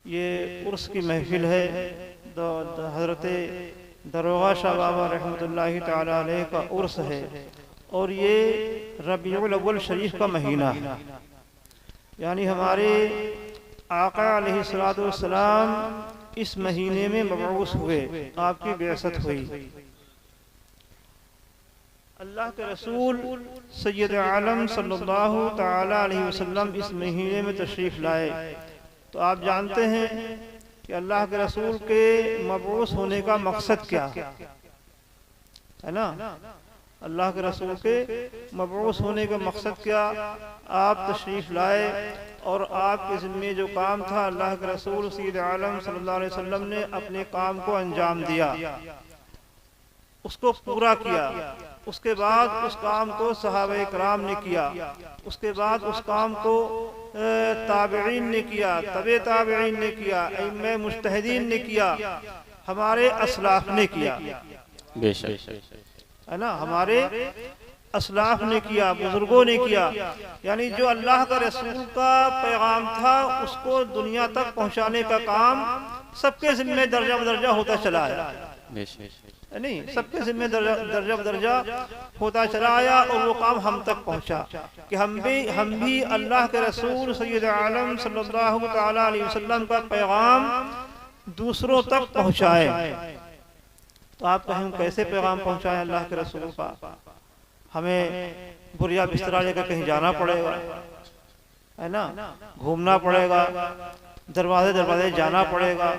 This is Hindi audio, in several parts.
ये उर्स की महफिल है। हज़रत दरोगा शाह बाबा रहमतुल्लाहि ताला अलैह का उर्स है और ये रबीउल अव्वल शरीफ का महीना है। यानी हमारे आका अलैहिस्सलातु वस्सलाम इस महीने में मबऊस हुए, आपकी बिअसत हुई। अल्लाह के रसूल सैयद आलम सल्लल्लाहु ताला अलैहि वसल्लम इस महीने में तशरीफ़ लाए। तो आप जानते हैं कि अल्लाह के रसूल के मबऊस होने का मकसद क्या है ना। अल्लाह के रसूल के मबऊस होने का मकसद क्या, आप तशरीफ़ लाए और आपके ज़िम्मे जो काम था अल्लाह के रसूल सैयद आलम सल्लल्लाहु अलैहि वसल्लम ने अपने काम को अंजाम दिया, उसको पूरा किया। उसके बाद उस काम को सहाबा इकराम ने किया, उसके बाद उस काम को ताबईन ने किया, तबे ताबईन ने किया, इमाम मुज्तहिदीन ने किया, हमारे असलाफ ने किया। है ना, हमारे असलाफ ने किया, बुजुर्गों ने किया। यानी जो अल्लाह का रसूल का पैगाम था उसको दुनिया तक पहुंचाने का काम सबके जिम्मे दर्जा बदर्जा होता चला आया। नहीं, सबके जिम्मे दर्जा बदर्जा होता चला आया और वो काम हम तक पहुंचा कि हम भी अल्लाह के रसूल सैयद आलम सल्लल्लाहु ताला अलैहि वसल्लम का पैगाम दूसरों तक पहुंचाए। तो आप कहें कैसे पैगाम पहुंचाएं अल्लाह के रसूल का। हमें बुरिया बिस्तरा लेकर कहीं जाना पड़ेगा, है ना, घूमना पड़ेगा, दरवाजे दरवाजे जाना पड़ेगा,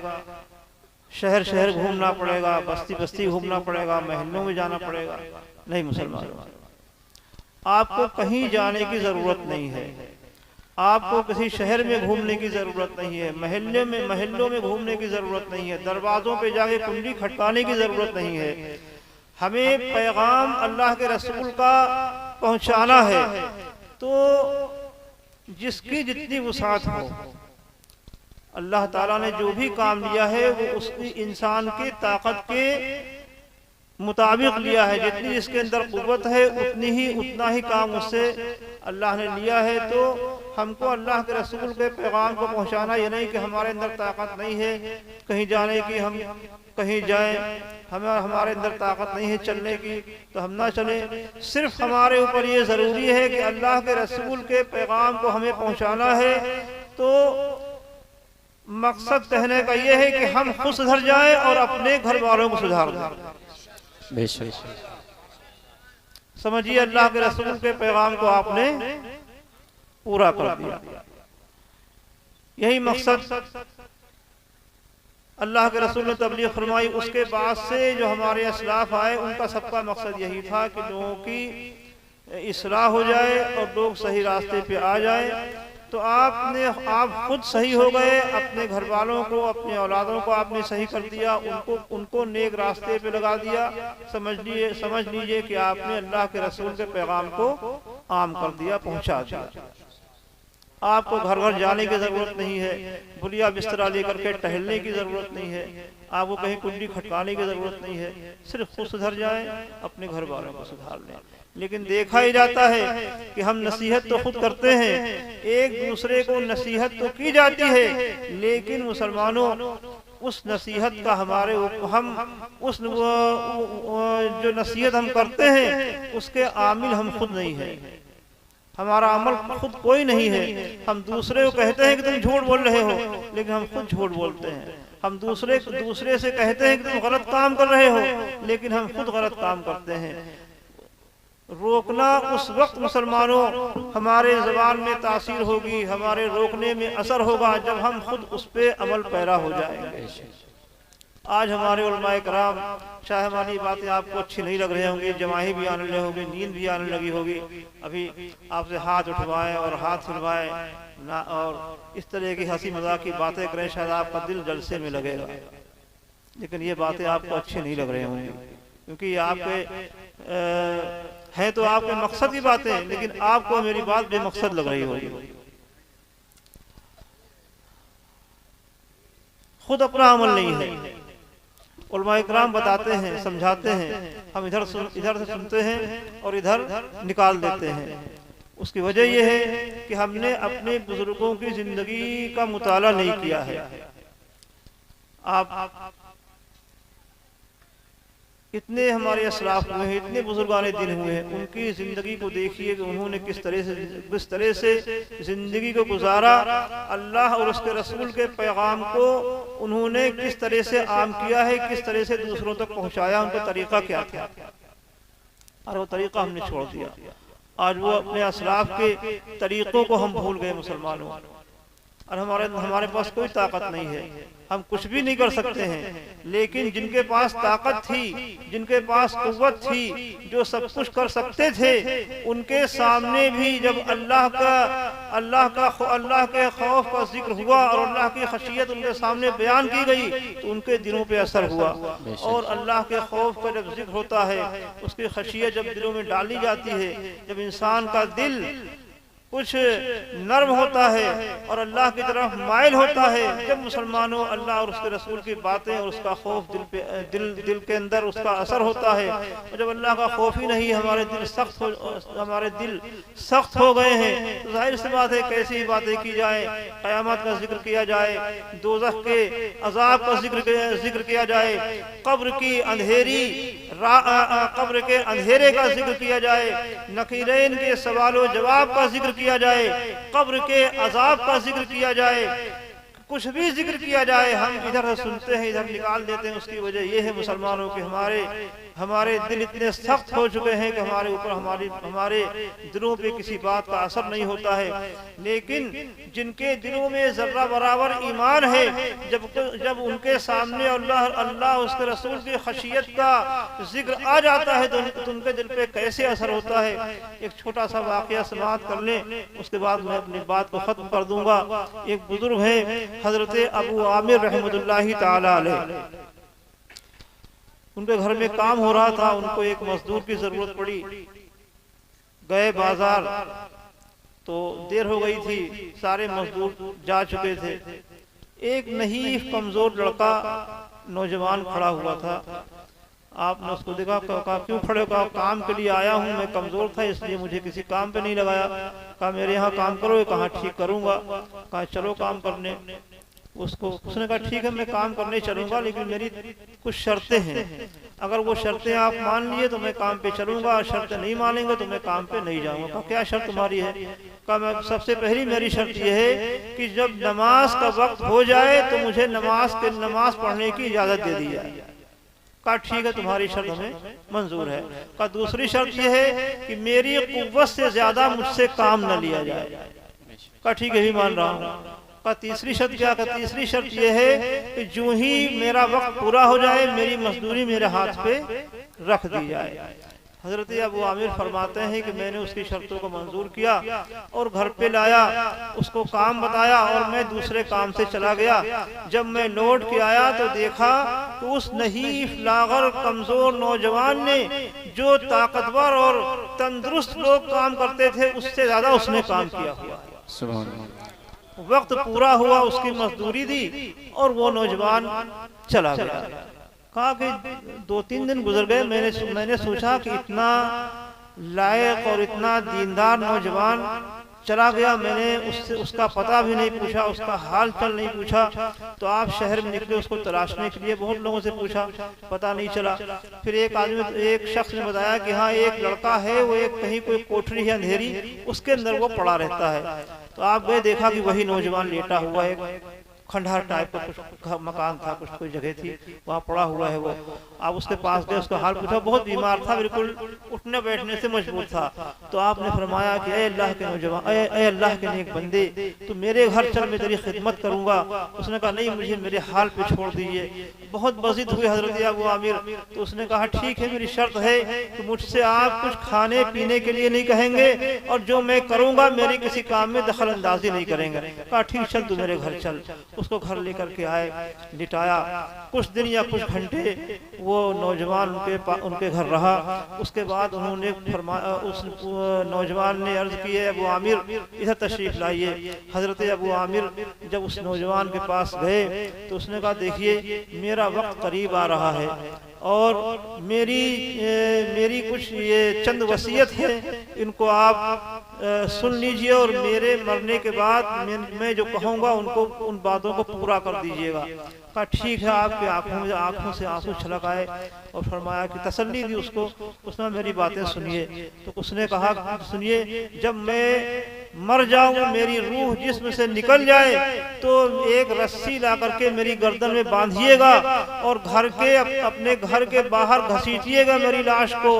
शहर शहर घूमना पड़ेगा, बस्ती बस्ती घूमना पड़ेगा, महलों में जाना पड़ेगा। नहीं मुसलमानों, आपको कहीं जाने की जरूरत नहीं है, आपको किसी शहर में घूमने की जरूरत नहीं है, महल्लों में घूमने की जरूरत नहीं है, दरवाजों पे जाके कुंडी खटकाने की जरूरत नहीं है। हमें पैगाम अल्लाह के रसूल का पहुंचाना है। तो जिसकी जितनी वसात हो, अल्लाह ताला ने जो भी काम लिया है वो उसकी इंसान की ताकत के मुताबिक लिया है। जितनी जिसके अंदर कुव्वत है उतना ही काम उससे अल्लाह ने लिया है। तो हमको अल्लाह के रसूल के पैगाम को पहुंचाना, ये नहीं कि हमारे अंदर ताकत नहीं है कहीं जाने की, हम कहीं जाएं, हमारे अंदर ताकत नहीं है चलने की तो हम ना चले। सिर्फ हमारे ऊपर ये जरूरी है कि अल्लाह के रसूल के पैगाम को हमें पहुंचाना है। तो मकसद कहने का यह है कि हम खुद सुधर जाएं और अपने घर वालों को सुधार दें। समझिए, अल्लाह के रसूल के पैगाम को आपने पूरा कर दिया, यही मकसद अल्लाह के रसूल ने तबलीग फरमाई। उसके बाद से जो हमारे असलाफ आए उनका सबका मकसद यही था कि लोगों की इस्लाह हो जाए और लोग सही रास्ते पे आ जाए। तो आप खुद सही हो गए, अपने घर वालों को, अपने औलादों को आपने सही कर दिया, उनको नेक रास्ते पे लगा दिया। समझ लीजिए कि आपने अल्लाह के रसूल के पैगाम को आम कर दिया, पहुंचा दिया। आपको घर घर जाने की जरूरत नहीं है, बुलिया बिस्तरा लेकर के टहलने की जरूरत नहीं है, आपको कहीं कुंडी खटकाने की जरूरत नहीं है। सिर्फ खुद सुधर जाए, अपने घर वालों को सुधार लें। लेकिन देखा ही जाता है कि हम नसीहत तो खुद करते हैं, एक दूसरे को नसीहत तो की जाती है, लेकिन मुसलमानों उस नसीहत का उस जो नसीहत हम करते हैं उसके आमिल हम खुद नहीं है। हमारा अमल खुद कोई नहीं है। हम दूसरे को कहते हैं कि तुम झूठ बोल रहे हो, लेकिन हम खुद झूठ बोलते हैं। हम दूसरे से कहते हैं कि तुम गलत काम कर रहे हो, लेकिन हम खुद गलत काम करते हैं। रोकना उस वक्त मुसलमानों हमारे ज़बान में तासीर होगी, हमारे रोकने में असर होगा जब हम खुद उस पे अमल पैरा हो जाएंगे। आज हमारे उलमाए कराम, चाहे हमारी बातें आपको अच्छी नहीं लग रही होंगी, जमाही भी आने लगी होगी, नींद भी आने लगी होगी, अभी आपसे हाथ उठवाएं और हाथ हिलवाएं ना और इस तरह की हंसी मजाक की बातें करें, शायद आपका दिल जलसे में लगेगा। लेकिन ये बातें आपको अच्छी नहीं लग रही होंगी, क्योंकि आपके हैं तो आपके मकसद की बातें, लेकिन आपको मेरी बात बेमकसद लग रही होगी। खुद अपना अमल नहीं है। उलमाए किराम बताते हैं, समझाते हैं, हम इधर से सुनते हैं और इधर निकाल देते हैं। उसकी वजह यह है कि हमने अपने बुजुर्गों की जिंदगी का मुताला नहीं किया है। आप इतने हमारे असलाफ हुए हैं, इतने बुजुर्गाने दिन हुए हैं, उनकी ज़िंदगी को देखिए कि उन्होंने किस तरह से ज़िंदगी को गुजारा, अल्लाह और उसके रसूल के पैगाम को उन्होंने किस तरह से आम किया है, किस तरह से दूसरों तक पहुंचाया, उनका तरीका क्या था। और वो तरीका हमने छोड़ दिया। आज वो अपने असलाफ के तरीक़ों को हम भूल गए मुसलमानों, और हमारे पास कोई ताकत नहीं है, हम कुछ भी नहीं कर सकते हैं। लेकिन जिनके पास ताकत थी, जिनके पास कुव्वत थी, जो सब कुछ कर सकते थे, उनके सामने भी जब अल्लाह के खौफ का जिक्र हुआ और अल्लाह की खशियत उनके सामने बयान की गई तो उनके दिलों पे असर हुआ। और अल्लाह के खौफ का जब जिक्र होता है, उसकी खशियत जब दिलों में डाली जाती है, जब इंसान का दिल कुछ नर्म होता है और अल्लाह की तरफ माइल होता है, जब मुसलमानों अल्लाह और उसके रसूल की बातें और उसका खौफ दिल के अंदर उसका असर होता है। और जब अल्लाह का खौफ ही नहीं, हमारे दिल सख्त हो गए हैं, तो जाहिर सी बात है कैसी बातें की जाए, क़यामत का जिक्र किया जाए, दोज़ख के अज़ाब का जिक्र किया जाए, कब्र के अंधेरे का जिक्र किया जाए, नकीरैन के सवालों जवाब का जिक्र किया जाए, कब्र के अजाब का जिक्र किया जाए, कुछ भी जिक्र किया जाए, हम इधर सुनते हैं इधर निकाल देते हैं। उसकी वजह यह है मुसलमानों के हमारे दिल इतने सख्त हो चुके हैं कि हमारे ऊपर हमारे दिलों पे किसी बात का असर नहीं होता है। लेकिन जिनके दिलों में जर्रा बराबर ईमान है, जब उनके सामने अल्लाह उसके रसूल की खशियत का जिक्र आ जाता है तो उनके दिल पे कैसे असर होता है। एक छोटा सा वाकया समाप्त कर लें, उसके बाद मैं अपनी बात को खत्म कर दूंगा। एक बुजुर्ग है हजरत अबू आमिर रहमतुल्लाहि ताला अलैह, उनके घर में काम हो रहा था, उनको एक मजदूर की जरूरत पड़ी, गए बाजार तो देर हो गई थी, सारे मजदूर जा चुके थे। एक नहीफ कमजोर लड़का नौजवान खड़ा हुआ था। आपने उसको देखा, कहा क्यों खड़े हो? कहा काम के लिए आया हूँ, मैं कमजोर था इसलिए मुझे किसी काम पे नहीं लगाया। कहा मेरे यहाँ काम करो। कहा ठीक करूंगा। कहा चलो काम करने। उसने कहा ठीक है मैं काम करने चलूंगा, लेकिन मेरी कुछ शर्तें हैं, अगर वो शर्तें आप मान लिए तो मैं काम पे चलूंगा, और शर्तें नहीं मानेंगे तो मैं काम पे नहीं जाऊंगा। कहा क्या शर्त तुम्हारी है? कहा मैं सबसे पहली मेरी शर्त यह है कि जब नमाज का वक्त हो जाए तो मुझे नमाज पढ़ने की इजाजत दे दी जाए। कहा ठीक है तुम्हारी शर्त हमें मंजूर है। कहा दूसरी शर्त यह है कि मेरी कुव्वत से ज्यादा मुझसे काम न लिया जाए। कहा ठीक है भी मान रहा हूँ। का तीसरी शर्त क्या? का तीसरी शर्त यह है कि जो ही मेरा वक्त पूरा हो जाए मेरी मजदूरी मेरे हाथ पे रख दी जाए। हजरत अबू आमिर फरमाते हैं कि मैंने उसकी शर्तों को मंजूर किया और घर पे लाया, उसको काम बताया और मैं दूसरे काम से चला गया। जब मैं लौट के आया तो देखा कि उस नहीफ लागर कमजोर नौजवान ने जो ताकतवर और तंदुरुस्त लोग काम करते थे उससे ज्यादा उसने काम किया हुआ। सुभान अल्लाह। वक्त पूरा हुआ, उसकी मजदूरी दी और वो नौजवान चला गया। कहा कि 2-3 दिन गुजर गए, मैंने सोचा कि इतना लायक और इतना दीनदार नौजवान चला गया, मैंने उसका पता भी नहीं पूछा, उसका हाल चाल नहीं पूछा। तो आप शहर में निकले उसको तलाशने के लिए, बहुत लोगों से पूछा, पता नहीं चला। फिर एक शख्स ने बताया कि हाँ एक लड़का है, वो एक कहीं कोई कोठरी है अंधेरी, उसके अंदर वो पड़ा रहता है। तो आप गए, देखा कि वही नौजवान लेटा हुआ है, खंडहर टाइप का कुछ मकान था, कुछ कोई जगह थी, वहाँ पड़ा हुआ है वो। आप उसके पास गए, उसका हाल पूछा, बहुत बीमार था, बिल्कुल उठने बैठने से मजबूर था। तो आपने फरमाया कि ऐ अल्लाह के नौजवान, ऐ अल्लाह के नेक बंदे, तो मेरे घर चल, मैं तेरी खिदमत करूंगा। उसने कहा नहीं, मुझे मेरे हाल पे छोड़ दीजिए। बहुत मजिद हुए हजरत अबू आमिर। तो उसने कहा ठीक है मेरी शर्त है कि मुझसे आप कुछ खाने पीने के लिए नहीं कहेंगे और जो मैं करूंगा मेरे किसी काम में दखल अंदाजी नहीं करेंगे। कहा ठीक चल तू मेरे घर चल। उसको घर लेकर के आए, लिटाया, कुछ दिन या कुछ घंटे वो नौजवान उनके घर रहा। उसके बाद उन्होंने फरमाया, उस नौजवान ने अर्ज की अबू आमिर इधर तशरीफ लाइए। हजरत अबू आमिर जब उस नौजवान के पास गए तो उसने कहा देखिए मेरा वक्त करीब आ रहा है, और मेरी कुछ ये चंद वसीयत है, इनको आप सुन लीजिए और मेरे मरने के बाद मैं जो कहूँगा उनको उन बातों को पूरा कर दीजिएगा। कहा ठीक है। आपकी आंखों से आंसू छलक आए और फरमाया कि तसल्ली दी उसको। उसने मेरी बातें सुनिए। तो उसने कहा सुनिए, जब मैं मर जाऊं, मेरी रूह जिस्म से निकल जाए तो एक रस्सी ला करके मेरी गर्दन में बांधिएगा और अपने घर के बाहर घसीटिएगा मेरी लाश को,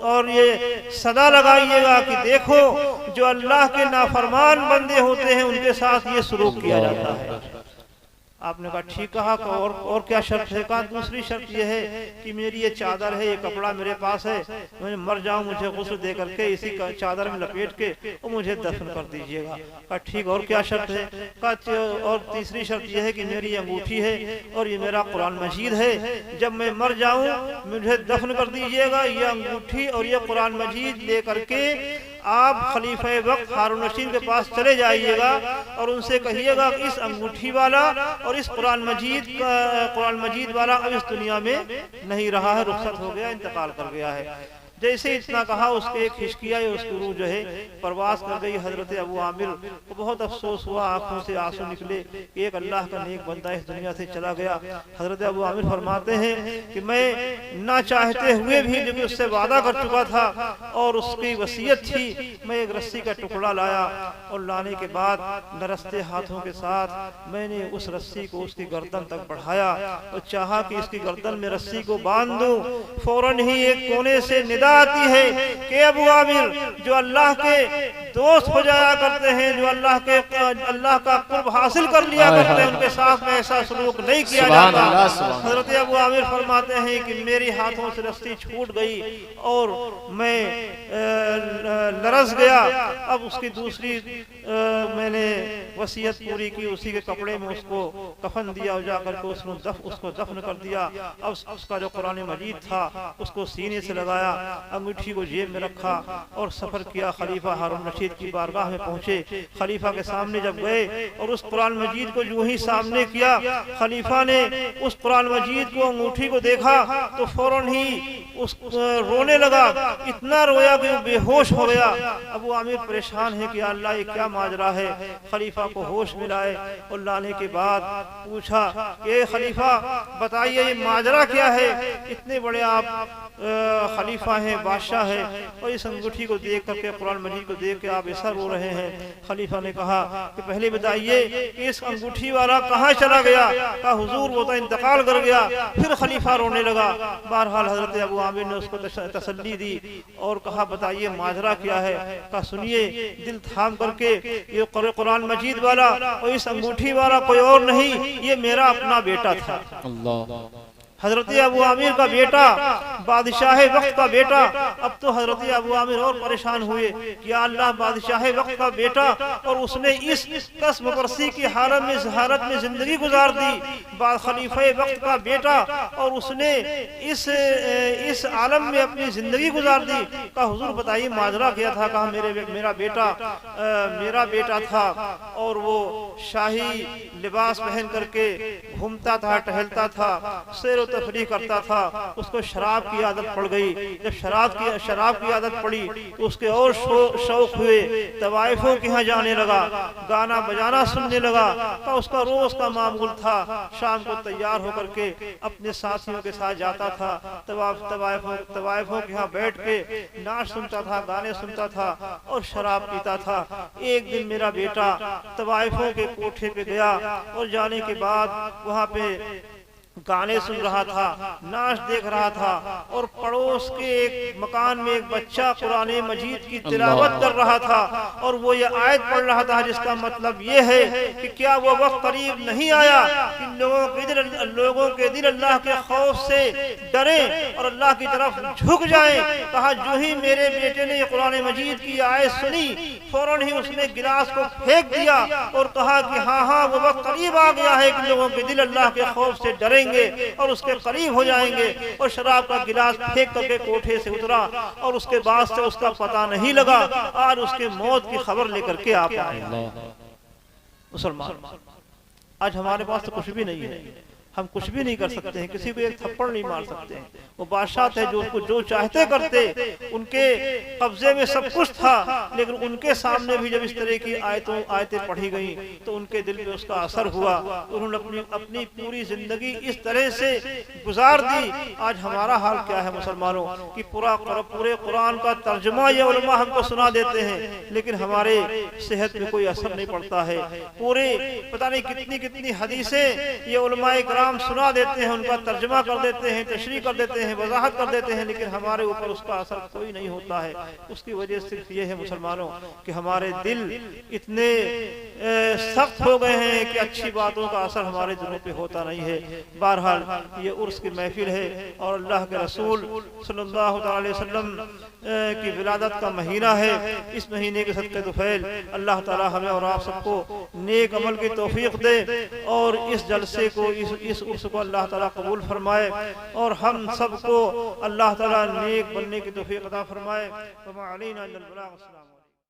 और ये सदा लगाइएगा कि देखो जो अल्लाह के नाफरमान बंदे होते हैं उनके साथ ये सलूक किया जाता है। आपने कहा ठीक कहा। और क्या शर्त है? कहा दूसरी शर्त यह है कि मेरी ये चादर है, ये कपड़ा मेरे पास है, मैं मर जाऊं मुझे गुस्ल दे करके इसी चादर में लपेट के और मुझे दफन कर दीजिएगा। कहा ठीक। और क्या शर्त है? कहा और तीसरी शर्त यह है कि मेरी अंगूठी है और ये मेरा कुरान मजीद है, जब मैं मर जाऊं मुझे दफन कर दीजिएगा। ये अंगूठी और ये कुरान मजीद ले करके आप खलीफा वक्त हारून रशीद के पास चले जाइएगा और उनसे कहिएगा कि इस अंगूठी वाला और इस कुरान मजीद वाला अब इस दुनिया में नहीं रहा है, रुखसत हो गया, इंतकाल कर गया है। जैसे इतना कहा उसके एक हिचकिया उसकी रूह जो है परवास कर गई। हजरत अबू आमिर को बहुत अफसोस हुआ, आंखों से आंसू निकले, एक अल्लाह का नेक बंदा इस दुनिया से चला गया। हजरत अबू आमिर फरमाते हैं कि मैं ना चाहते हुए भी जब उससे वादा कर चुका था और उसकी वसीयत थी, मैं एक रस्सी का टुकड़ा लाया और लाने के बाद लरसते हाथों के साथ मैंने उस रस्सी को उसकी गर्दन तक बढ़ाया और चाहा कि इसकी गर्दन में रस्सी को बांध दूं। फौरन ही एक कोने से निदा आती है कि अबू आमिर जो अल्लाह के दोस्त हो जाया करते हैं, जो अल्लाह का कुर्ब हासिल कर लिया करते हैं, उनके साथ में ऐसा सलूक नहीं किया जाता। हजरत अबू आमिर फरमाते हैं कि मेरे हाथों से रस्सी छूट गई और मैं लरस गया। अब उसकी दूसरी मैंने वसीयत पूरी की, उसी के कपड़े में उसको कफन दिया, जाकर के उसको दफन कर दिया। अब उसका जो कुरान मजीद था उसको सीने से लगाया, अंगूठी को जेब में रखा और सफर किया। खलीफा हारून रशीद की बारगाह में पहुंचे। खलीफा के सामने जब गए और उस कुरान मजीद को जो ही सामने किया, खलीफा ने उस कुरान मजीद को अंगूठी को देखा तो फौरन ही रोने लगा। इतना रोया कि बेहोश हो गया। अबू आमिर परेशान है कि अल्लाह ये क्या माजरा है। खलीफा को होश मिलाए और लाने के बाद पूछा कि खलीफा बताइए ये माजरा क्या है, इतने बड़े आप खलीफा हैं, बादशाह है, और इस अंगूठी को देख करके कुरान मजीद को देख के आप ऐसा रो रहे हैं। खलीफा ने कहा कि पहले बताइए कि इस अंगूठी वाला कहाँ चला गया? कहा हुजूर वो तो इंतकाल कर गया। फिर खलीफा रोने लगा। बहरहाल हजरत अबू आमिर ने उसको तसल्ली दी और कहा बताइए माजरा क्या है? कहा सुनिए, दिल थाम करके, ये कुरान मजीद वाला और इस अंगूठी वाला कोई और नहीं, ये मेरा अपना बेटा था। अल्लाह। हजरत अबू आमिर का बेटा, बादशाह वक्त का बेटा। अब तो हजरत अबू आमिर और परेशान हुए कि या अल्लाह, बादशाह वक्त का बेटा और उसने इस कस्म परसी की हालत में जिंदगी गुजार दी। खलीफा वक्त का बेटा और उसने इस आलम में अपनी जिंदगी गुजार दी। कहा हुजूर बताइए माजरा क्या था? कहा मेरा बेटा था और वो शाही लिबास पहन करके घूमता था, टहलता था, सैर तफरीह करता था। उसको शराब की आदत पड़ गई। जब शराब की आदत पड़ी तो उसके और शौक हुए, तवाइफों के यहाँ जाने लगा, गाना बजाना सुनने लगा। तो उसका रोज का मामूल था, शाम को तैयार होकर के अपने साथियों के साथ जाता था, तवाइफों के यहाँ बैठ के नाच सुनता था, गाने सुनता था और शराब पीता था। एक दिन मेरा बेटा तवाइफों के कोठे पे गया और जाने के बाद वहाँ पे गाने सुन रहा था, नाच देख रहा था और पड़ोस के एक मकान में एक बच्चा कुरान मजीद की तिलावत कर रहा था और वो ये आयत पढ़ रहा था जिसका मतलब ये है कि क्या वो वक्त करीब नहीं आया कि लोगों के दिल अल्लाह के खौफ से डरे और अल्लाह की तरफ झुक जाएं। कहा जो ही मेरे बेटे ने कुरान मजीद की आयत सुनी, फौरन ही उसने गिलास को फेंक दिया और कहा कि हाँ वो वक्त करीब आ गया है कि लोगों के दिल अल्लाह के खौफ से डरेंगे और उसके करीब हो जाएंगे। और शराब का गिलास फेंक करके कोठे से उतरा और उसके बाद से उसका पता नहीं लगा और उसके मौत की खबर लेकर के आप आए। मुसलमान आज हमारे पास तो कुछ भी नहीं है, हम कुछ भी नहीं कर सकते हैं, किसी को एक थप्पड़ नहीं मार सकते हैं। वो बादशाह थे जो उसको जो चाहते करते, उनके कब्जे में सब कुछ था, लेकिन उनके सामने भी जब इस तरह की आयतें पढ़ी गई तो उनके दिल में उसका असर हुआ। उन्होंने अपनी पूरी जिंदगी इस तरह से गुजार दी। आज हमारा हाल क्या है मुसलमानों कि पूरे कुरान का तर्जुमा ये उलमा हमको सुना देते हैं, लेकिन हमारे सेहत में कोई असर नहीं पड़ता है। पूरे पता नहीं कितनी कितनी हदीसें ये उलमाए कराम सुना देते हैं, उनका तर्जुमा कर देते हैं, तशरीह कर देते हैं, वजाहत कर देते हैं, लेकिन हमारे ऊपर उसका असर कोई नहीं होता है। उसकी वजह सिर्फ ये है मुसलमानों कि हमारे दिल इतने सख्त हो गए हैं कि अच्छी बातों का असर हमारे दिलों पे होता नहीं है। बहरहाल ये उर्स की महफिल है और अल्लाह के रसूल सल्लल्लाहु अलैहि वसल्लम की विलादत का महीना है। इस महीने के सदक़े तुफैल अल्लाह ताला हमें और आप सबको नेक अमल की तौफीक दे और इस जलसे को इस उर्स को अल्लाह ताला कबूल फरमाए और हम सबको अल्लाह ताला नेक बनने की तौफीक अता फरमाए।